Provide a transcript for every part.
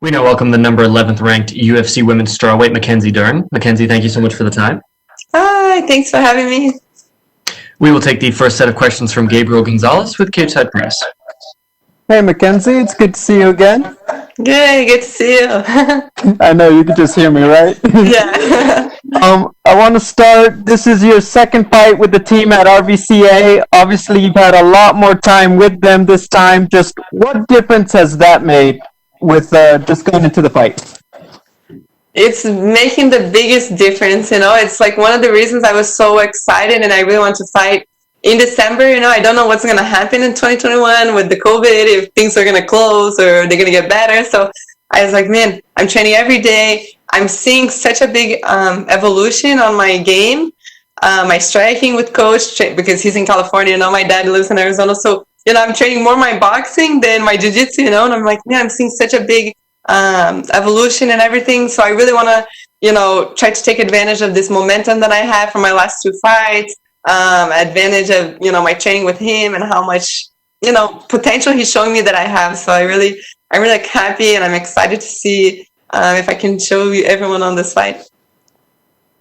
We now welcome the number 11th ranked UFC women's strawweight, Mackenzie Dern. Mackenzie, thank you so much for the time. Hi, thanks for having me. We will take the first set of questions from Gabriel Gonzalez with Cape Side Press. Hey, Mackenzie, it's good to see you again. Good to see you. I know you can just hear me, right? Yeah. I want to start. This is your second fight with the team at RVCA. Obviously, you've had a lot more time with them this time. Just what difference has that made with just going into the fight? It's making the biggest difference, It's like one of the reasons I was so excited and I really want to fight in December. I don't know what's going to happen in 2021 with the COVID, if things are going to close or they're going to get better. So I was like, man, I'm training every day. I'm seeing such a big evolution on my game, my striking with coach, because he's in California, my dad lives in Arizona. So, I'm training more my boxing than my jiu-jitsu, and I'm like, man, I'm seeing such a big evolution and everything. So I really want to, try to take advantage of this momentum that I have from my last two fights, advantage of, my training with him and how much, potential he's showing me that I have. So I'm really happy and I'm excited to see if I can show you everyone on this fight.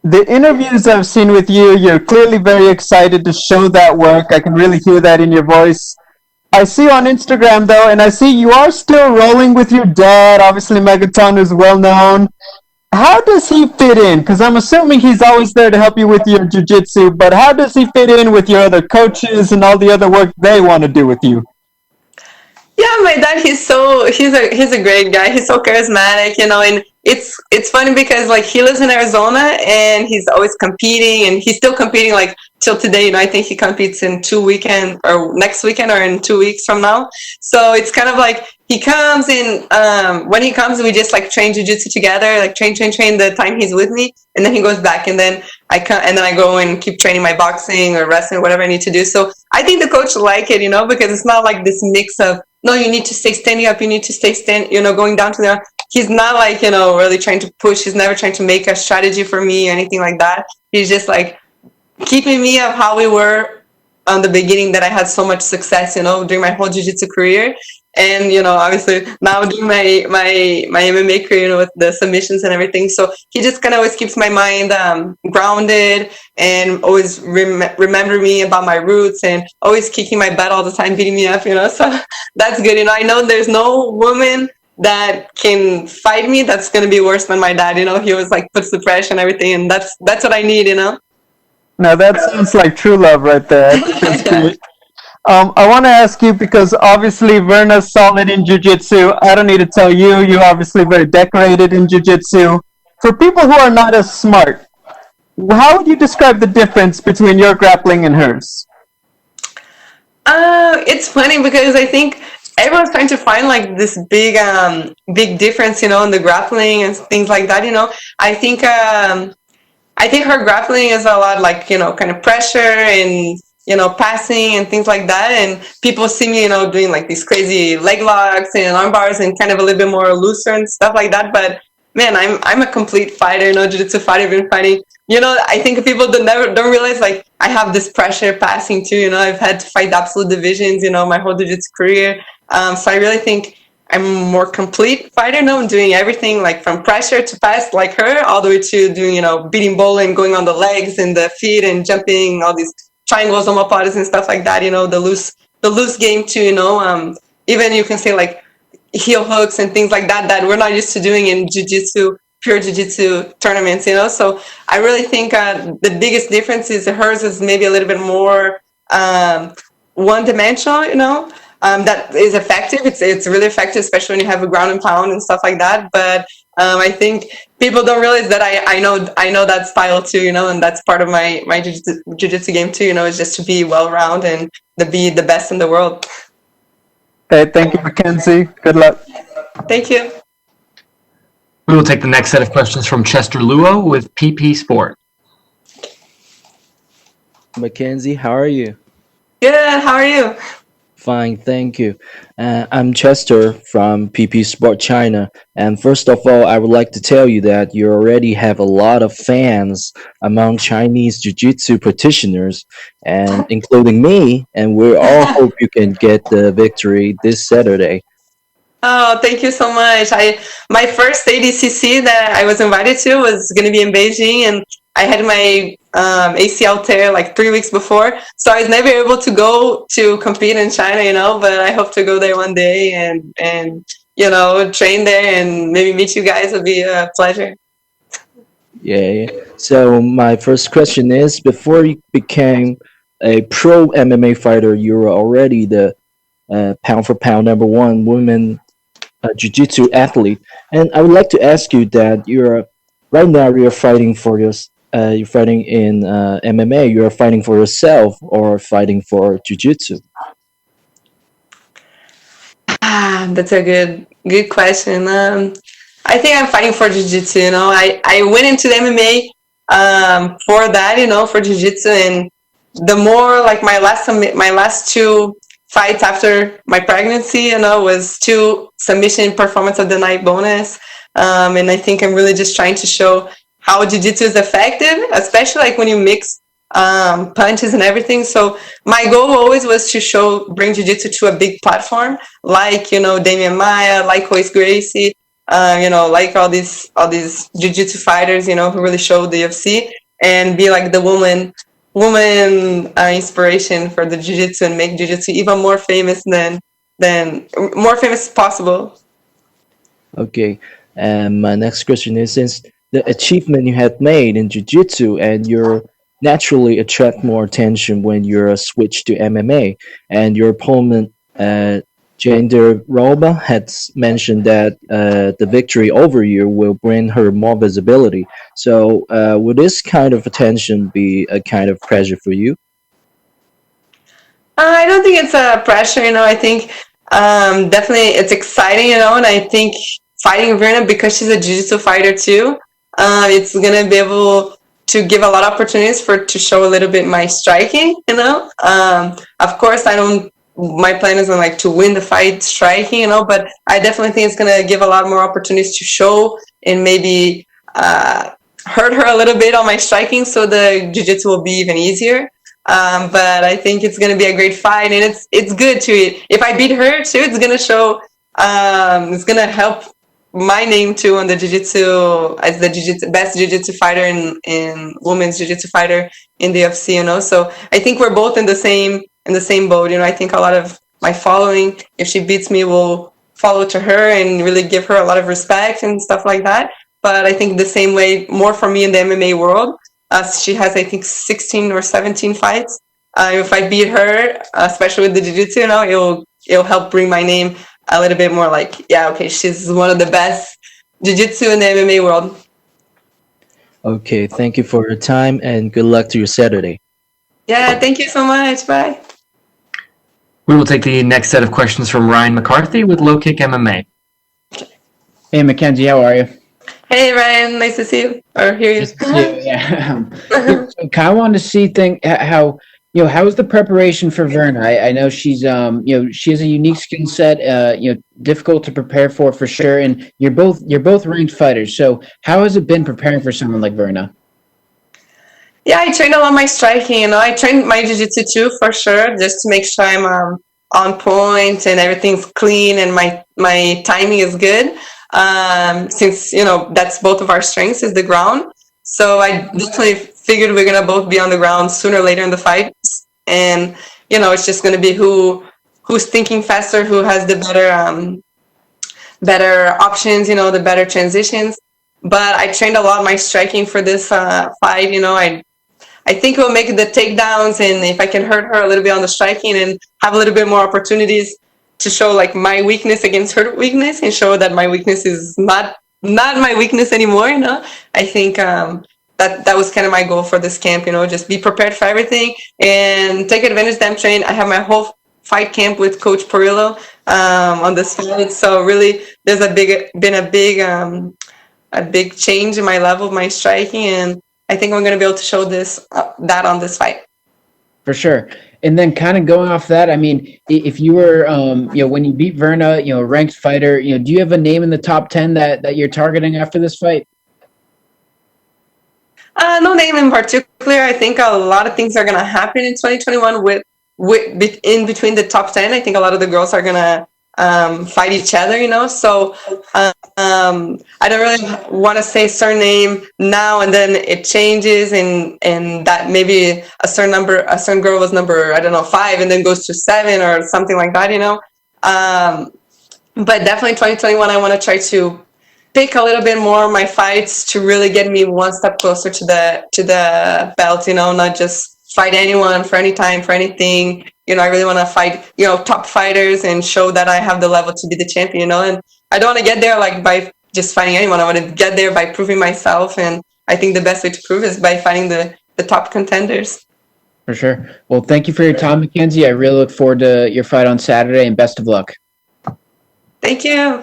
The interviews I've seen with you, you're clearly very excited to show that work. I can really hear that in your voice. I see on Instagram, though, and I see you are still rolling with your dad. Obviously, Megaton is well known. How does he fit in? Because I'm assuming he's always there to help you with your jiu-jitsu, but how does he fit in with your other coaches and all the other work they want to do with you? Yeah, my dad, he's a great guy. He's so charismatic, and it's funny because like he lives in Arizona and he's always competing and he's still competing like till today. I think he competes in next weekend or in 2 weeks from now. So it's kind of like he comes in, when he comes, we just like train jiu-jitsu together, like train the time he's with me, and then he goes back and then I come and then I go and keep training my boxing or wrestling, whatever I need to do. So I think the coach like it, because it's not like this mix of, no, you need to stay standing up, you need to stay going down to there. He's not like, really trying to push. He's never trying to make a strategy for me or anything like that. He's just like keeping me of how we were on the beginning, that I had so much success, during my whole jiu-jitsu career. And, obviously now doing my MMA career, with the submissions and everything. So he just kind of always keeps my mind grounded and always remember me about my roots and always kicking my butt all the time, beating me up, So that's good. I know there's no woman that can fight me that's going to be worse than my dad. He always like puts the pressure and everything. And that's what I need, Now that sounds like true love right there. That's great. I want to ask you, because obviously Verna's solid in jiu-jitsu. I don't need to tell you, you're obviously very decorated in jiu-jitsu. For people who are not as smart, how would you describe the difference between your grappling and hers? It's funny because I think everyone's trying to find like this big difference, in the grappling and things like that. I think her grappling is a lot like, kind of pressure and, passing and things like that. And people see me, doing like these crazy leg locks and arm bars and kind of a little bit more looser and stuff like that. But man, I'm a complete fighter, jiu-jitsu fighter. I've been fighting, I think people don't realize like I have this pressure passing too. I've had to fight absolute divisions, my whole jiu-jitsu career. So I really think I'm a more complete fighter now. I'm doing everything like from pressure to pass like her, all the way to doing, beating bowling, going on the legs and the feet and jumping, all these triangles, omoplatas and stuff like that, the loose game too, even you can say like heel hooks and things like that we're not used to doing in jiu-jitsu, pure jiu-jitsu tournaments, So I really think the biggest difference is hers is maybe a little bit more one-dimensional, that is effective. It's really effective, especially when you have a ground and pound and stuff like that. But I think people don't realize that I know that style too, and that's part of my jiu-jitsu game too, is just to be well-rounded and to be the best in the world. Okay, thank you, Mackenzie. Good luck. Thank you. We will take the next set of questions from Chester Luo with PP Sport. Mackenzie, how are you? Good. How are you? Fine, thank you. I'm Chester from PP Sport China. And first of all, I would like to tell you that you already have a lot of fans among Chinese Jiu-Jitsu practitioners, and including me. And we all hope you can get the victory this Saturday. Oh, thank you so much. My first ADCC that I was invited to was going to be in Beijing, and I had my ACL tear like 3 weeks before, so I was never able to go to compete in China, But I hope to go there one day and train there and maybe meet you guys. Would be a pleasure. Yeah, yeah. So my first question is: before you became a pro MMA fighter, you were already the pound for pound number one women jiu-jitsu athlete, and I would like to ask you that you're right now you're fighting for your you're fighting in MMA. You're fighting for yourself or fighting for jiu-jitsu. That's a good question. I think I'm fighting for jiu-jitsu. I went into the MMA for that, for jiu-jitsu, and the more like my last two fights after my pregnancy, was two submission performance of the night bonus, and I think I'm really just trying to show how jiu-jitsu is effective, especially like when you mix punches and everything. So my goal always was to bring jiu-jitsu to a big platform, like Damian Maia, like Royce Gracie, like all these jiu-jitsu fighters, who really showed the UFC, and be like the woman inspiration for the jiu-jitsu and make jiu-jitsu even more famous than more famous as possible. Okay, and my next question is: since the achievement you had made in jiu-jitsu and you're naturally attract more attention when you're switched to MMA, and your opponent Jandiroba had mentioned that the victory over you will bring her more visibility. So, would this kind of attention be a kind of pressure for you? I don't think it's a pressure, I think definitely it's exciting, and I think fighting Verna, because she's a jiu-jitsu fighter too, it's gonna be able to give a lot of opportunities to show a little bit my striking, Of course, my plan isn't like to win the fight striking, but I definitely think it's gonna give a lot more opportunities to show and maybe hurt her a little bit on my striking, so the jiu-jitsu will be even easier. But I think it's gonna be a great fight, and it's good too. If I beat her too, it's gonna show. It's gonna help my name too on the jiu-jitsu as the best jiu-jitsu fighter in women's jiu-jitsu fighter in the UFC. So I think we're both in the same boat. I think a lot of my following, if she beats me, will follow to her and really give her a lot of respect and stuff like that. But I think the same way, more for me in the MMA world. She has, I think, 16 or 17 fights. If I beat her, especially with the jiu-jitsu, it'll help bring my name a little bit more like, yeah, okay, she's one of the best jiu-jitsu in the MMA world. Okay, thank you for your time and good luck to your Saturday. Yeah, thank you so much. Bye. We will take the next set of questions from Ryan McCarthy with Low Kick MMA. Hey, Mackenzie, how are you? Hey, Ryan, nice to see you or hear you. Yeah. So kind of wanted to see how is the preparation for Verna? I know she's she has a unique skill set, difficult to prepare for sure, and you're both ranked fighters. So how has it been preparing for someone like Verna? Yeah, I trained a lot my striking. I trained my jiu-jitsu too, for sure, just to make sure I'm on point and everything's clean and my timing is good. Since that's both of our strengths is the ground. So I definitely figured we're gonna both be on the ground sooner or later in the fight, and it's just gonna be who's thinking faster, who has the better options, the better transitions. But I trained a lot my striking for this fight. I think it will make the takedowns, and if I can hurt her a little bit on the striking and have a little bit more opportunities to show like my weakness against her weakness and show that my weakness is not my weakness anymore. I think that was kind of my goal for this camp. Just be prepared for everything and take advantage that I'm trained. I have my whole fight camp with Coach Perillo on this fight, so really there's been a big change in my level of my striking, and I think I'm going to be able to show that on this fight. For sure. And then kind of going off that, I mean, if you were, when you beat Verna, a ranked fighter, do you have a name in the top 10 that you're targeting after this fight? No name in particular. I think a lot of things are going to happen in 2021 with in between the top 10. I think a lot of the girls are going to fight each other, so I don't really want to say a certain name now and then it changes, and that maybe a certain girl was number, I don't know, 5 and then goes to 7 or something like that, but definitely 2021 I want to try to pick a little bit more my fights to really get me one step closer to the belt, not just fight anyone for any time, for anything. I really want to fight, top fighters and show that I have the level to be the champion, and I don't want to get there like by just fighting anyone. I want to get there by proving myself, and I think the best way to prove is by fighting the top contenders. For sure. Well, thank you for your time, Mackenzie. I really look forward to your fight on Saturday, and best of luck. Thank you.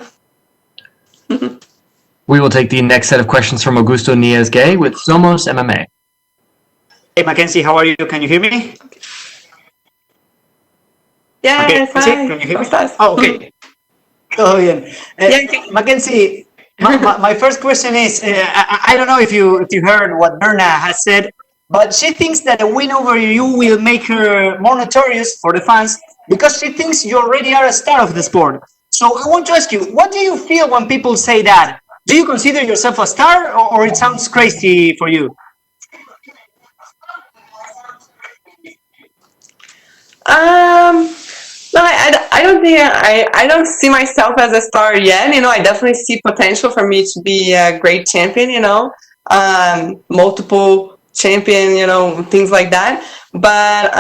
We will take the next set of questions from Augusto Niez-Gay with Somos MMA. Hey, Mackenzie, how are you? Can you hear me? Yes, Mackenzie, hi. can you hear me? ¿Cómo estás? Oh, okay. Todo bien. Mackenzie, my first question is, I don't know if you heard what Verna has said, but she thinks that a win over you will make her more notorious for the fans because she thinks you already are a star of the sport. So I want to ask you, what do you feel when people say that? Do you consider yourself a star, or it sounds crazy for you? No, I don't think I don't see myself as a star yet. I definitely see potential for me to be a great champion. Multiple champion. Things like that. But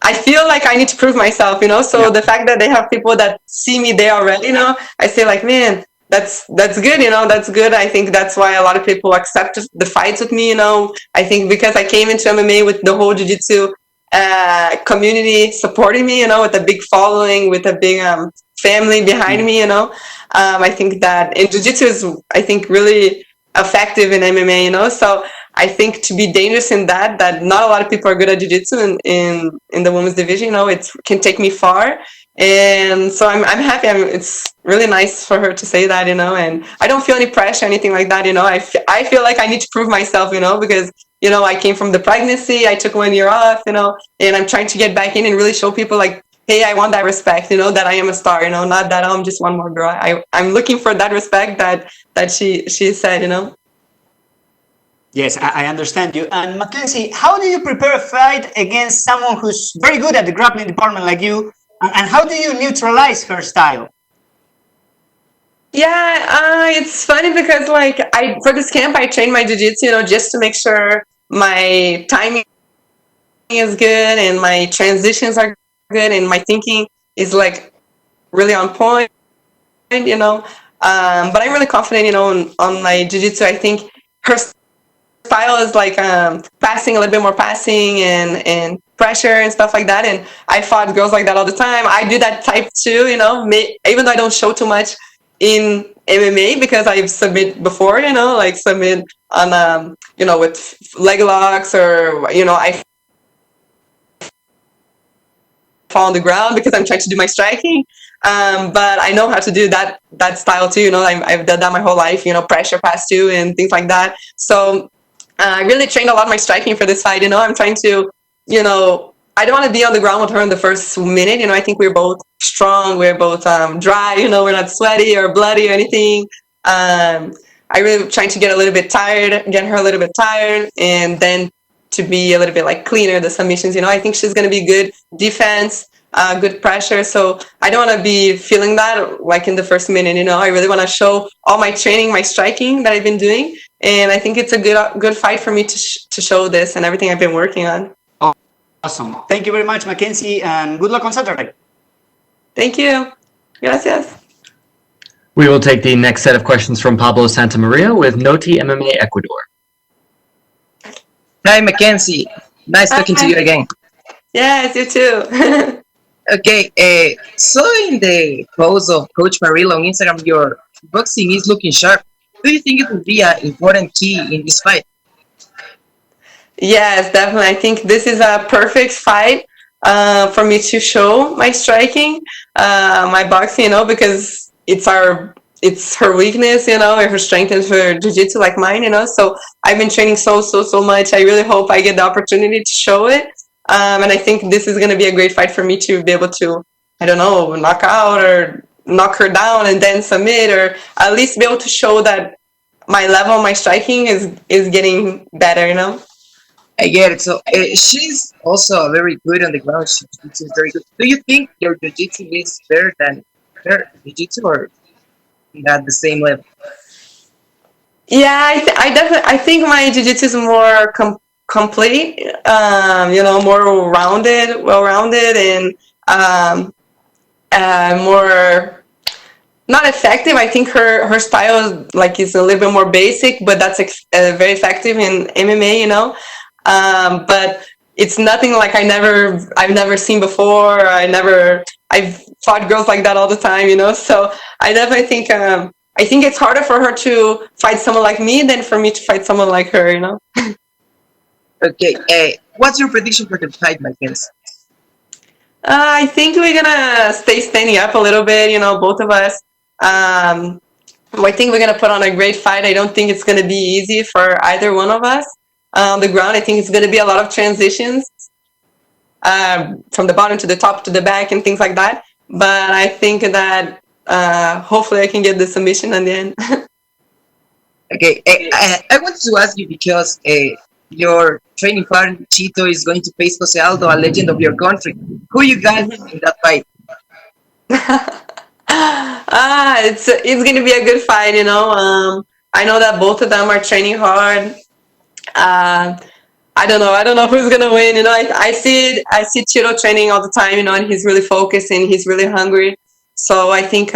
I feel like I need to prove myself. So the fact that they have people that see me there already, I say like, man, that's good. That's good. I think that's why a lot of people accept the fights with me. I think because I came into MMA with the whole jiu-jitsu community supporting me, with a big following, with a big family behind me, I think that in jiu-jitsu is, I think, really effective in MMA, so I think to be dangerous in that not a lot of people are good at jiu-jitsu in the women's division, it can take me far. And so I'm happy. It's really nice for her to say that, and I don't feel any pressure, anything like that, I feel like I need to prove myself, because I came from the pregnancy, I took 1 year off, and I'm trying to get back in and really show people like, hey, I want that respect, that I am a star, not that I'm just one more girl. I'm looking for that respect that she said, Yes, I understand you. And Mackenzie, how do you prepare a fight against someone who's very good at the grappling department like you? And how do you neutralize her style? Yeah, it's funny because for this camp I trained my jiu-jitsu, just to make sure my timing is good and my transitions are good and my thinking is like really on point, but I'm really confident, on my jiu-jitsu. I think her style is like passing, a little bit more passing and pressure and stuff like that, and I fought girls like that all the time. I do that type too, even though I don't show too much in MMA because I've submit before, submit on with leg locks, or I fall on the ground because I'm trying to do my striking, but I know how to do that style too. I've done that my whole life, pressure pass too and things like that. So I really trained a lot of my striking for this fight. I'm trying to, I don't want to be on the ground with her in the first minute. I think we're both strong. We're both dry. We're not sweaty or bloody or anything. I really trying to get a little bit tired, get her a little bit tired, and then to be a little bit like cleaner, the submissions. I think she's going to be good defense, good pressure. So I don't want to be feeling that like in the first minute. I really want to show all my training, my striking that I've been doing. And I think it's a good fight for me to show this and everything I've been working on. Awesome. Thank you very much, Mackenzie, and good luck on Saturday. Thank you. Gracias. We will take the next set of questions from Pablo Santamaria with Noti MMA Ecuador. Hi, Mackenzie. Nice talking to you again. Yes, you too. Okay, so in the post of Coach Marilla on Instagram, your boxing is looking sharp. Do you think it will be an important key in this fight? Yes, definitely. I think this is a perfect fight for me to show my striking, my boxing, because it's her weakness, her strength is her jiu-jitsu like mine, so I've been training so much. I really hope I get the opportunity to show it, and I think this is going to be a great fight for me to be able to I don't know, knock out or knock her down and then submit, or at least be able to show that my level, my striking is getting better, you know? I get it. So she's also very good on the ground. She's very good. Do you think your jiu-jitsu is better than her jiu-jitsu, or at the same level? Yeah, I definitely, I think my jiu-jitsu is more complete, you know, more well-rounded, and more not effective. I think her style like is a little bit more basic, but that's very effective in MMA, you know. But it's nothing like I've never seen before. I've fought girls like that all the time, you know. So I definitely think I think it's harder for her to fight someone like me than for me to fight someone like her, you know. Okay. What's your prediction for the fight, Mackenzie? I think we're gonna stay standing up a little bit, you know, both of us. I think we're gonna put on a great fight. I don't think it's gonna be easy for either one of us. On the ground, I think it's gonna be a lot of transitions from the bottom to the top to the back and things like that. But I think that hopefully I can get the submission in the end. Okay. I wanted to ask you because your training partner Chito is going to face Jose Aldo, a legend of your country. Who you got in that fight? It's gonna be a good fight, you know. I know that both of them are training hard. I don't know who's gonna win. You know, I see Chito training all the time, you know, and he's really focused and he's really hungry. So I think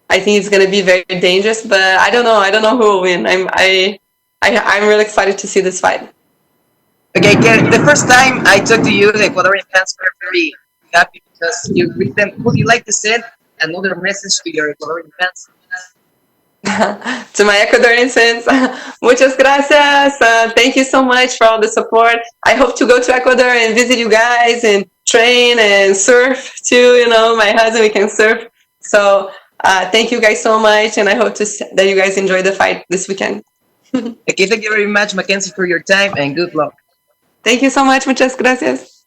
it's gonna be very dangerous. But I don't know who will win. I'm really excited to see this fight. Okay, Karen, the first time I talked to you, the Ecuadorian fans were very happy because you greet them. Would you like to send another message to your Ecuadorian fans? To my Ecuadorian fans, muchas gracias. Thank you so much for all the support. I hope to go to Ecuador and visit you guys and train and surf too. You know, my husband, we can surf. So thank you guys so much, and I hope that you guys enjoy the fight this weekend. Okay, thank you very much, Mackenzie, for your time, and good luck. Thank you so much. Muchas gracias.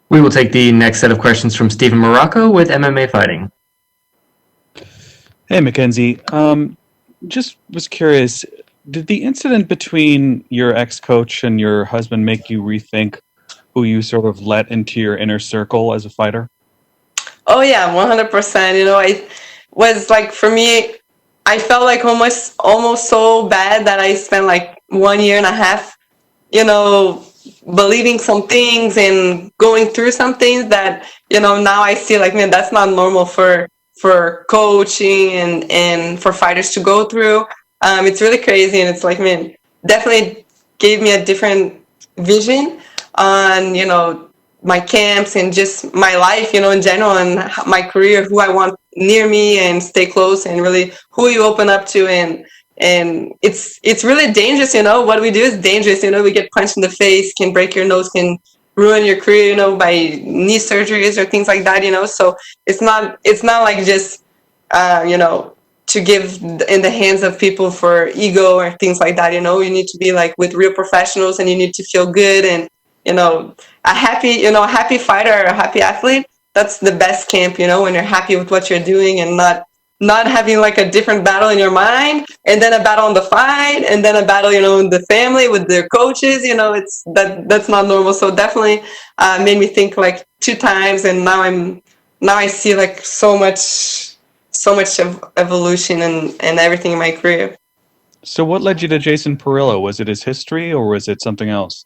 We will take the next set of questions from Stephen Morocco with MMA Fighting. Hey, Mackenzie. Just was curious, did the incident between your ex-coach and your husband make you rethink who you sort of let into your inner circle as a fighter? Oh yeah, 100%. You know, it was like, for me, I felt like almost so bad that I spent like 1.5 years, you know, believing some things and going through some things that, you know, now I see like, man, that's not normal for coaching and for fighters to go through. It's really crazy, and it's like, man, definitely gave me a different vision on, you know, my camps and just my life, you know, in general, and my career, who I want near me and stay close, and really who you open up to. And it's really dangerous, you know. What we do is dangerous, you know. We get punched in the face, can break your nose, can ruin your career, you know, by knee surgeries or things like that, you know. So it's not like just you know, to give in the hands of people for ego or things like that, you know. You need to be like with real professionals, and you need to feel good, and, you know, a happy fighter or a happy athlete, that's the best camp, you know, when you're happy with what you're doing and not having like a different battle in your mind, and then a battle in the fight, and then a battle, you know, in the family with their coaches, you know. That's not normal. So definitely made me think like 2 times, and now I see like so much of evolution and everything in my career. So what led you to Jason Perillo? Was it his history, or was it something else?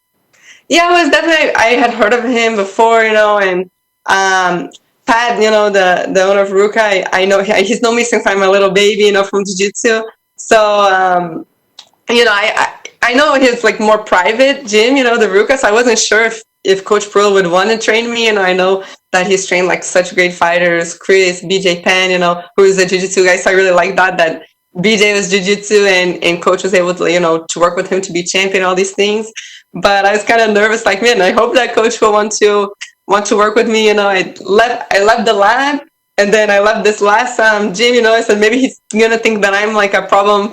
Yeah, it was definitely, I had heard of him before, you know, and Pat, you know, the owner of Ruka, I know he's known me since I'm a little baby, you know, from Jiu-Jitsu. So, you know, I know his like more private gym, you know, the Ruka, so I wasn't sure if Coach Perillo would want to train me. And I know that he's trained like such great fighters, Chris, BJ Penn, you know, who is a Jiu-Jitsu guy. So I really like that BJ was Jiu-Jitsu and Coach was able to, you know, to work with him to be champion, all these things. But I was kind of nervous, like, man, I hope that Coach will want to work with me. You know, I left the lab, and then I left this last gym, you know. I said maybe he's gonna think that I'm like a problem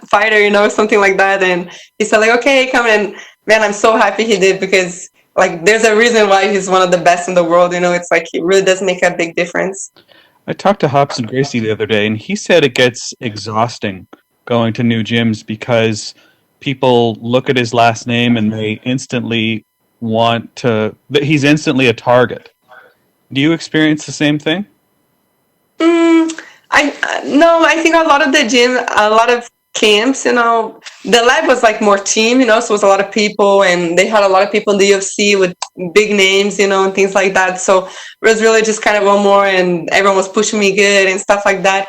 fighter, you know, something like that. And he said like, okay, come in. Man, I'm so happy he did, because like there's a reason why he's one of the best in the world. It's like it really does make a big difference. I talked to Hobson Gracie the other day, and he said it gets exhausting going to new gyms because people look at his last name and they instantly he's instantly a target. Do you experience the same thing? No, I think a lot of camps, the lab was like more team, so it was a lot of people, and they had a lot of people in the UFC with big names, and things like that. So it was really just kind of one more, and everyone was pushing me good and stuff like that.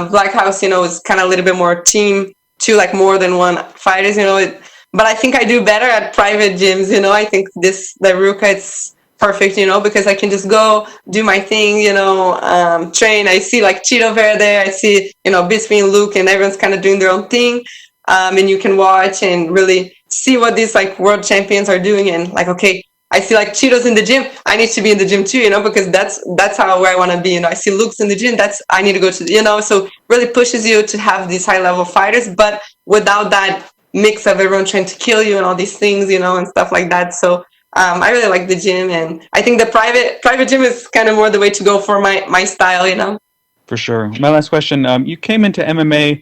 Black House, was kind of a little bit more team too, like more than one fighters, but I think I do better at private gyms, I think the Ruka, it's perfect, because I can just go do my thing, train. I see like Cheeto Vera there. I see, Bisping and Luke, and everyone's kind of doing their own thing. And you can watch and really see what these like world champions are doing. And like, okay, I see like Cheeto's in the gym. I need to be in the gym too, because that's where I want to be. I see Luke's in the gym. I need to go to, so really pushes you to have these high level fighters, but without that mix of everyone trying to kill you and all these things, and stuff like that. So I really like the gym, and I think the private gym is kind of more the way to go for my style, For sure. My last question, you came into MMA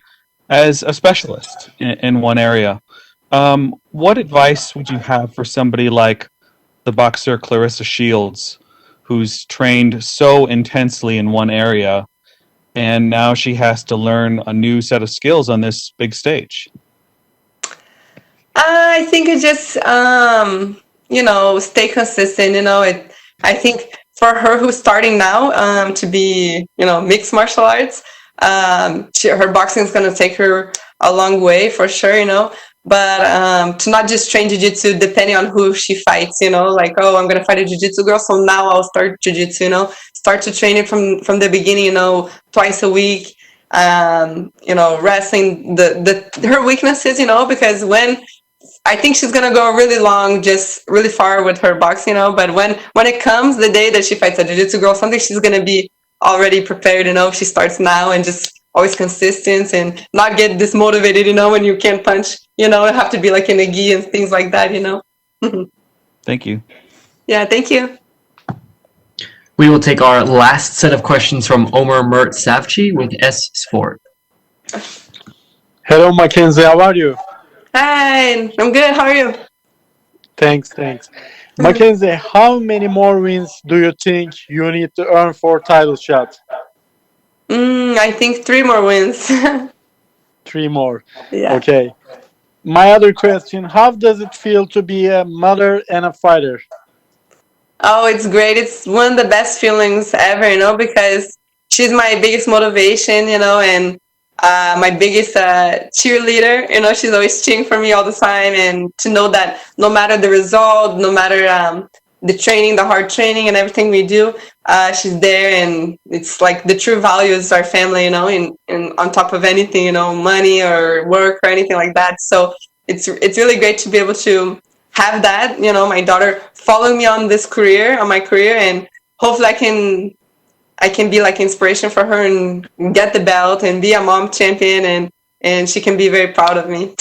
as a specialist in one area. What advice would you have for somebody like the boxer Clarissa Shields, who's trained so intensely in one area, and now she has to learn a new set of skills on this big stage? I think it just, stay consistent. I think for her who's starting now to be, mixed martial arts, her boxing is going to take her a long way for sure, but to not just train jiu-jitsu depending on who she fights, like, oh, I'm going to fight a jiu-jitsu girl, so now I'll start jiu-jitsu, start to train it from the beginning, twice a week, wrestling her weaknesses, because I think she's gonna go really long, just really far with her boxing, but when it comes the day that she fights a jiu-jitsu girl, something she's gonna be already prepared, if she starts now, and just always consistent and not get dismotivated, when you can't punch, have to be like in a gi and things like that, Thank you. Yeah, thank you. We will take our last set of questions from Omar Mert Savci with S Sport. Hello, Mackenzie. How are you? Hi, I'm good. How are you? Thanks. Mackenzie, how many more wins do you think you need to earn for title shot? I think 3 more wins. 3 more. Yeah. Okay. My other question, how does it feel to be a mother and a fighter? Oh, it's great. It's one of the best feelings ever, because she's my biggest motivation, and my biggest cheerleader. She's always cheering for me all the time, and to know that no matter the result, no matter the training, the hard training and everything we do, she's there, and it's like the true value is our family, and on top of anything, money or work or anything like that. So it's really great to be able to have that, my daughter following me on my career, and hopefully I can be like inspiration for her and get the belt and be a mom champion, and she can be very proud of me.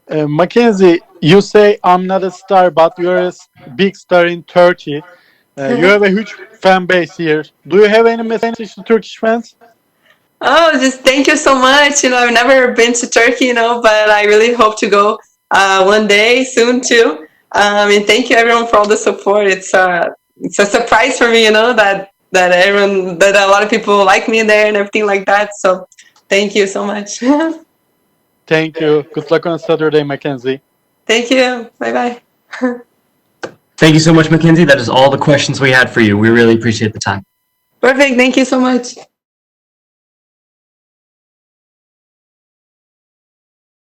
Mackenzie, you say I'm not a star, but you're a big star in Turkey. You have a huge fan base here. Do you have any message to Turkish fans? Oh, just thank you so much. I've never been to Turkey, but I really hope to go one day soon too. And thank you everyone for all the support. It's a surprise for me, that a lot of people like me there and everything like that. So thank you so much. Thank you. Good luck on Saturday, Mackenzie. Thank you. Bye-bye. Thank you so much, Mackenzie. That is all the questions we had for you. We really appreciate the time. Perfect. Thank you so much.